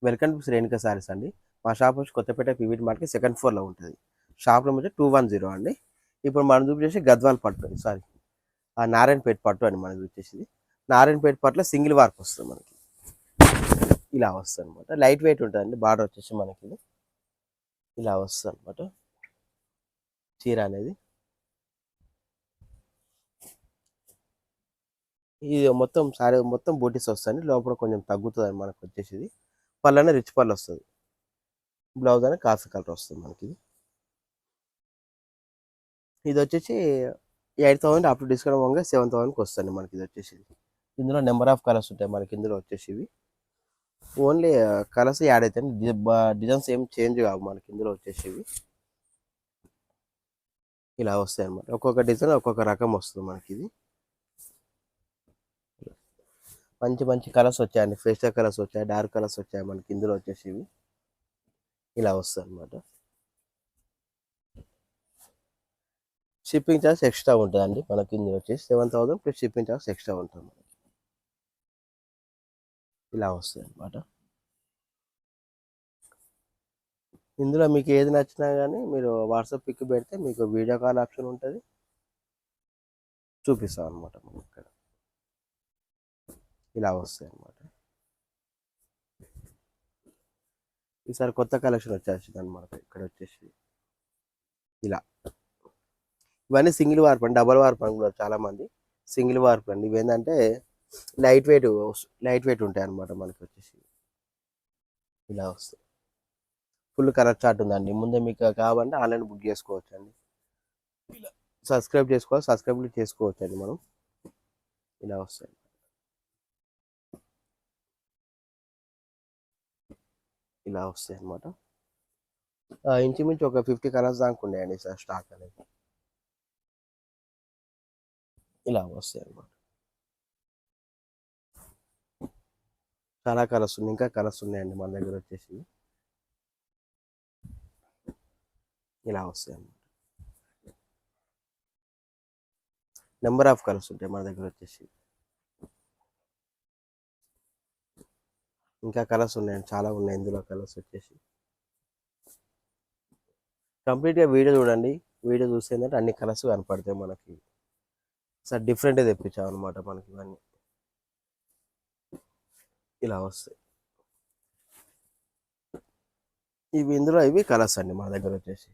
Welcome to Renuka saris అండి. మా shop వచ్చి కొత్తపేట పీవీటీ మార్కెట్ సెకండ్ ఫ్లోర్లో ఉంటుంది. షాప్ నెంబర్ వచ్చి 210 అండి. ఇప్పుడు మనం చూపించేసి గద్వాల్ పట్టు, సారీ నారాయణపేట పట్టు అని మనం చూపించేసి. నారాయణపేట పట్టులో సింగిల్ వర్క్ వస్తుంది మనకి, ఇలా వస్తుంది అనమాట. లైట్ వెయిట్ ఉంటుందండి. బార్డర్ వచ్చేసి మనకి ఇలా వస్తుంది అనమాట చీర అనేది. ఇది మొత్తం సారీ మొత్తం బూటీస్ వస్తాయండి. లోపల కొంచెం తగ్గుతుంది మనకు వచ్చేసి. పళ్ళనే రిచ్ పళ్ళు వస్తుంది. బ్లౌజ్ అనేది కాఫీ కలర్ వస్తుంది మనకి. ఇది వచ్చేసి 8,000 అప్పుడు డిస్కౌంట్ పోగా 7,000కి వస్తుంది మనకి. ఇది వచ్చేసి ఇందులో నెంబర్ ఆఫ్ కలర్స్ ఉంటాయి మనకి. ఇందులో వచ్చేసి ఓన్లీ కలర్స్ యాడ్ అవుతాయి, డిజైన్స్ ఏం చేంజ్ కావు మనకి. ఇందులో వచ్చేసి ఇలా వస్తాయి అనమాట. ఒక్కొక్క డిజైన్ ఒక్కొక్క రకం వస్తుంది మనకి. ఇది మంచి మంచి కలర్స్ వచ్చాయండి. ఫేస్టల్ కలర్స్ వచ్చాయి, డార్క్ కలర్స్ వచ్చాయి మనకి. ఇందులో వచ్చేసి ఇలా వస్తాయి అనమాట. షిప్పింగ్ ఛార్జ్ ఎక్స్ట్రా ఉంటుందండి మనకి. ఇందులో వచ్చేసి 7,000 ప్లస్ షిప్పింగ్ ఛార్జ్ ఎక్స్ట్రా ఉంటుంది. ఇలా వస్తాయి అనమాట. ఇందులో మీకు ఏది నచ్చినా కానీ మీరు వాట్సాప్ పిక్ పెడితే మీకు వీడియో కాల్ ఆప్షన్ ఉంటుంది, చూపిస్తాం అనమాట. మనం ఇక్కడ ఇలా వస్తాయి అనమాట. ఈసారి కొత్త కలెక్షన్ వచ్చేసింది అనమాట. ఇక్కడ వచ్చేసి ఇలా ఇవన్నీ సింగిల్ వార్ప్ అండి, డబల్ వార్ప్ అనుకున్నారు చాలామంది. సింగిల్ వార్ప్ అండి. ఇవి ఏంటంటే లైట్ వెయిట్ ఉంటాయి అనమాట మనకి వచ్చేసి. ఇలా వస్తాయి. ఫుల్ కలర్ చార్ట్ ఉందండి. ముందే మీకు కావాలంటే ఆన్లైన్ బుక్ చేసుకోవచ్చు అండి. ఇలా సబ్స్క్రైబ్ చేసుకోవచ్చు అండి మనం. ఇలా వస్తాయి. ఇలా వస్తాయి అనమాట. ఇంచుమించు ఒక 50 కలర్స్ దాకా ఉన్నాయండి సార్ స్టాక్ అనేది. ఇలా వస్తాయి అనమాట. చాలా కలర్స్ ఉన్నాయి, ఇంకా కలర్స్ ఉన్నాయండి మన దగ్గర వచ్చేసి. ఇలా వస్తాయి అన్నమాట. నెంబర్ ఆఫ్ కలర్స్ ఉంటాయి మన దగ్గర వచ్చేసి. ఇంకా కలర్స్ ఉన్నాయండి, చాలా ఉన్నాయి ఇందులో కలర్స్ వచ్చేసి. కంప్లీట్గా వీడియో చూడండి. వీడియో చూస్తే ఏంటంటే అన్ని కలర్స్ కనపడతాయి మనకి. సార్ డిఫరెంట్గా తెప్పించాం అనమాట మనకి ఇవన్నీ. ఇలా వస్తాయి. ఇవి కలర్స్ అండి మన దగ్గర వచ్చేసి.